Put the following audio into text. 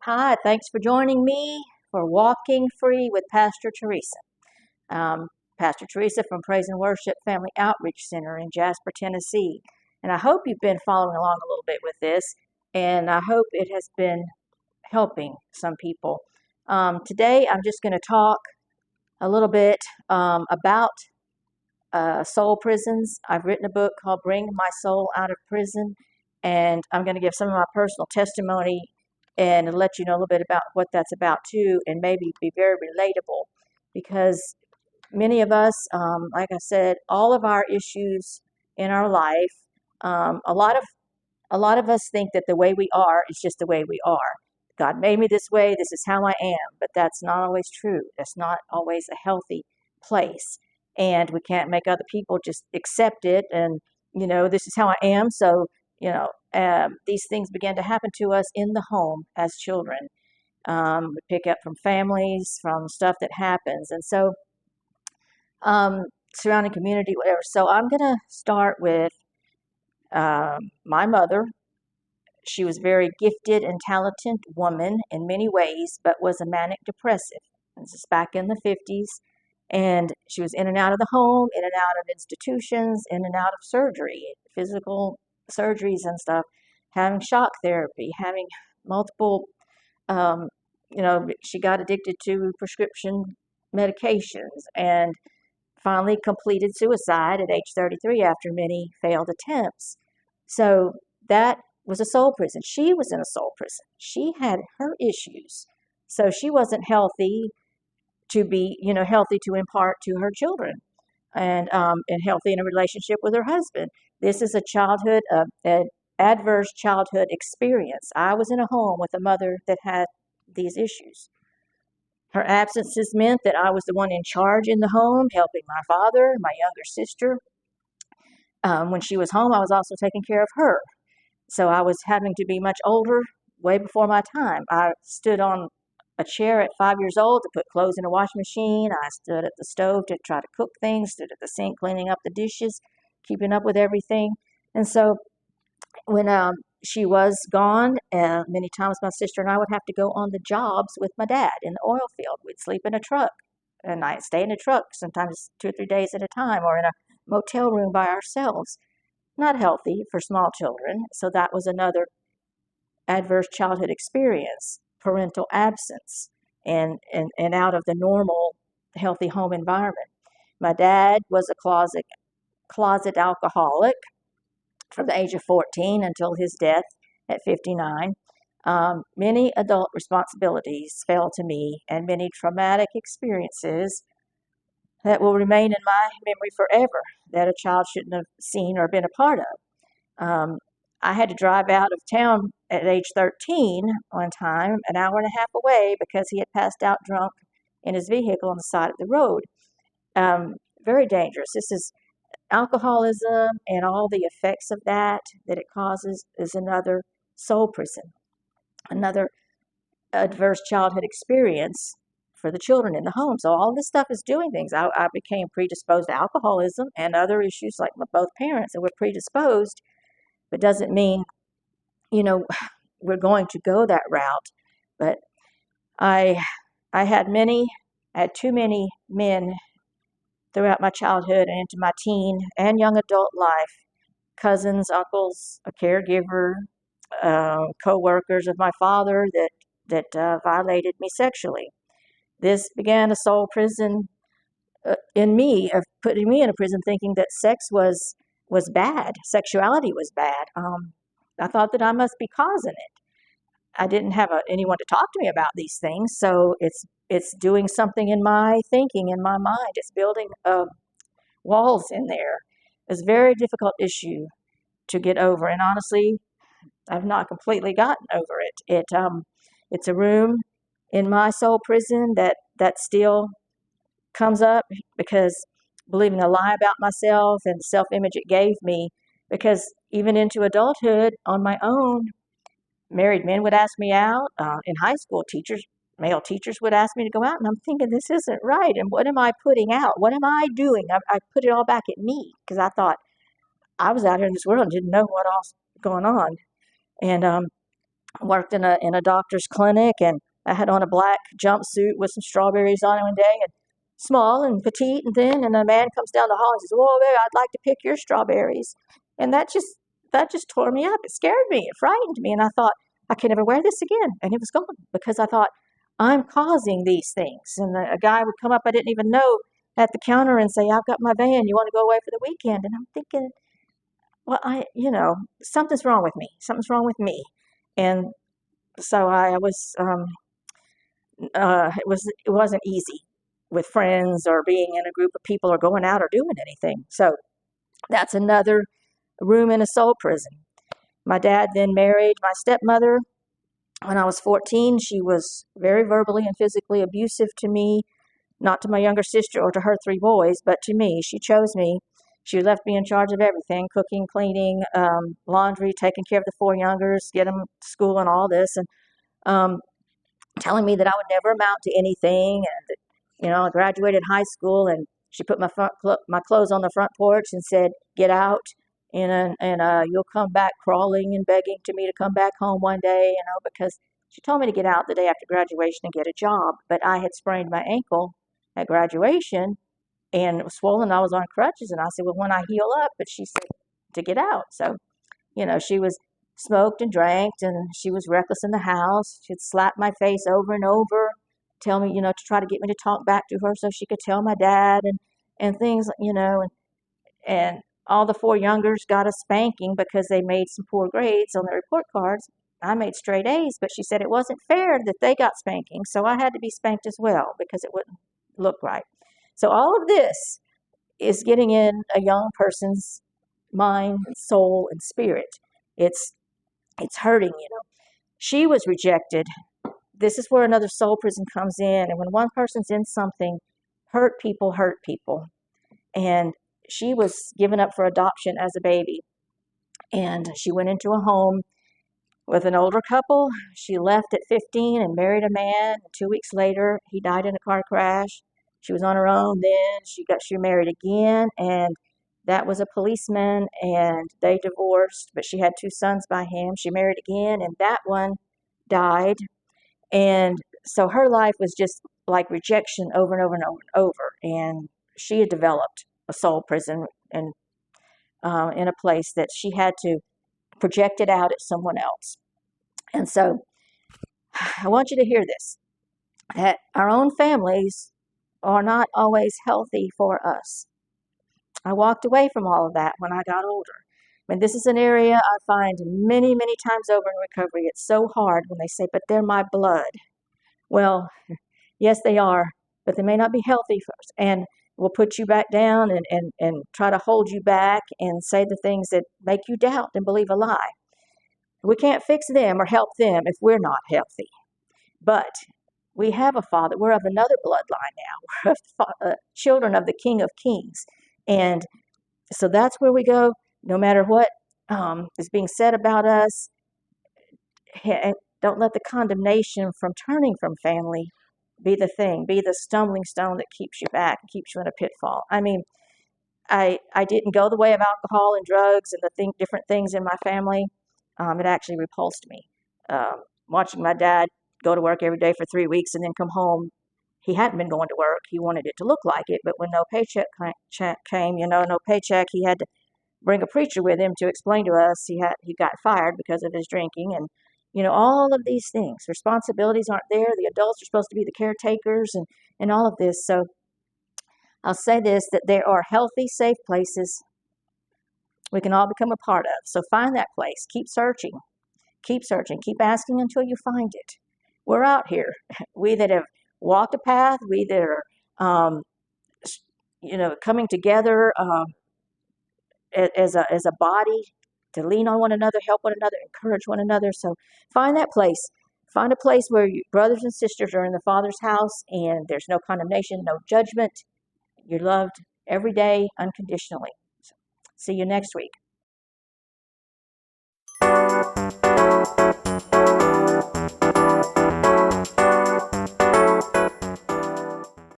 Hi, thanks for joining me for Walking Free with Pastor Theresa. Um, Pastor Theresa from Praise and Worship Family Outreach Center in Jasper, Tennessee. And I hope you've been following along a little bit with this, and I hope it has been helping some people. Today, I'm just going to talk a little bit about soul prisons. I've written a book called Bring My Soul Out of Prison, and I'm going to give some of my personal testimony and let you know a little bit about what that's about too, and maybe be very relatable because many of us, like I said, all of our issues in our life, um, a lot of a lot of us think that the way we are is just the way we are. God made me this way, this is how I am, but that's not always true. That's not always a healthy place. And we can't make other people just accept it and, this is how I am. So, these things began to happen to us in the home as children. We pick up from families, from stuff that happens. And so, um, surrounding community, whatever. So I'm going to start with my mother. She was a very gifted and talented woman in many ways, but was a manic depressive. This is back in the 50s. And she was in and out of the home, in and out of institutions, in and out of surgery, physical surgeries and stuff, having shock therapy, having multiple, um, she got addicted to prescription medications and finally completed suicide at age 33 after many failed attempts. So that was a soul prison. She was in a soul prison. She had her issues. So she wasn't healthy to be, healthy to impart to her children and healthy in a relationship with her husband. This is a an adverse childhood experience. I was in a home with a mother that had these issues. Her absences meant that I was the one in charge in the home, helping my father, my younger sister. When she was home, I was also taking care of her. So I was having to be much older, way before my time. I stood on a chair at 5 years old to put clothes in a washing machine. I stood at the stove to try to cook things, stood at the sink cleaning up the dishes, keeping up with everything. And so when she was gone, many times my sister and I would have to go on the jobs with my dad in the oil field. We'd sleep in a truck and I'd stay in a truck, sometimes 2 or 3 days at a time, or in a motel room by ourselves. Not healthy for small children. So that was another adverse childhood experience, parental absence, and out of the normal healthy home environment. My dad was a closet alcoholic from the age of 14 until his death at 59. Many adult responsibilities fell to me, and many traumatic experiences that will remain in my memory forever that a child shouldn't have seen or been a part of. I had to drive out of town at age 13 one time, an hour and a half away, because he had passed out drunk in his vehicle on the side of the road. Very dangerous. This is alcoholism and all the effects of that it causes is another soul prison, another adverse childhood experience for the children in the home. So all this stuff is doing things. I became predisposed to alcoholism and other issues like both parents that were predisposed, but doesn't mean, you know, we're going to go that route. But I I had too many men throughout my childhood and into my teen and young adult life, cousins, uncles, a caregiver, co-workers of my father that violated me sexually. This began a soul prison in me, of putting me in a prison, thinking that sex was bad, sexuality was bad. I thought that I must be causing it. I didn't have anyone to talk to me about these things, so it's doing something in my thinking, in my mind. It's building walls in there. It's a very difficult issue to get over, and honestly, I've not completely gotten over it. It's a room in my soul prison that still comes up because believing a lie about myself and the self-image it gave me. Because even into adulthood, on my own, married men would ask me out. In high school, male teachers would ask me to go out, and I'm thinking, this isn't right. And what am I putting out? What am I doing? I put it all back at me because I thought I was out here in this world and didn't know what else was going on. And worked in a doctor's clinic, and I had on a black jumpsuit with some strawberries on it one day, and small and petite and thin, and a man comes down the hall and says, "Whoa, baby, I'd like to pick your strawberries," and that just tore me up. It scared me. It frightened me, and I thought I can never wear this again, and it was gone because I thought I'm causing these things. And a guy would come up I didn't even know at the counter and say, "I've got my van. You want to go away for the weekend?" And I'm thinking, well, something's wrong with me. Something's wrong with me. And so I was, it wasn't easy with friends or being in a group of people or going out or doing anything. So that's another room in a soul prison. My dad then married my stepmother when I was 14. She was very verbally and physically abusive to me, not to my younger sister or to her three boys, but to me. She chose me. She left me in charge of everything: cooking, cleaning, laundry, taking care of the four youngers, get them to school and all this, and um, telling me that I would never amount to anything. And that, I graduated high school, and she put my clothes on the front porch and said, "Get out, and you'll come back crawling and begging to me to come back home one day," because she told me to get out the day after graduation and get a job. But I had sprained my ankle at graduation, and it was swollen. I was on crutches, and I said, "Well, when I heal up," but she said to get out. So, she was smoked and drank, and she was reckless in the house. She'd slap my face over and over, tell me, to try to get me to talk back to her so she could tell my dad, and things, and all the four youngers got a spanking because they made some poor grades on their report cards. I made straight A's, but she said it wasn't fair that they got spanking, so I had to be spanked as well because it wouldn't look right. So all of this is getting in a young person's mind, soul, and spirit. It's it's hurting. She was rejected. This is where another soul prison comes in. And when one person's in something, hurt people hurt people. And she was given up for adoption as a baby. And she went into a home with an older couple. She left at 15 and married a man. 2 weeks later, he died in a car crash. She was on her own then. She married again, and that was a policeman, and they divorced, but she had two sons by him. She married again, and that one died. And so her life was just like rejection over and over and over and over. And she had developed a soul prison and in a place that she had to project it out at someone else. And so I want you to hear this, that our own families are not always healthy for us. I walked away from all of that when I got older. I mean, this is an area I find many, many times over in recovery. It's so hard when they say, "But they're my blood." Well, yes, they are, but they may not be healthy for us, and will put you back down and try to hold you back and say the things that make you doubt and believe a lie. We can't fix them or help them if we're not healthy. But we have a Father. We're of another bloodline now. We're children of the King of Kings. And so that's where we go, no matter what is being said about us. Don't let the condemnation from turning from family be the stumbling stone that keeps you back, keeps you in a pitfall. I mean, I didn't go the way of alcohol and drugs and the different things in my family. It actually repulsed me. Watching my dad go to work every day for 3 weeks and then come home. He hadn't been going to work. He wanted it to look like it, but when no paycheck came, no paycheck, he had to bring a preacher with him to explain to us he got fired because of his drinking, and all of these things. Responsibilities aren't there. The adults are supposed to be the caretakers, and all of this. So I'll say this, that there are healthy, safe places we can all become a part of. So find that place. Keep searching. Keep searching. Keep asking until you find it. We're out here. We that have walked a path, we that are, coming together as a body to lean on one another, help one another, encourage one another. So find that place. Find a place where brothers and sisters are in the Father's house, and there's no condemnation, no judgment. You're loved every day unconditionally. So, see you next week.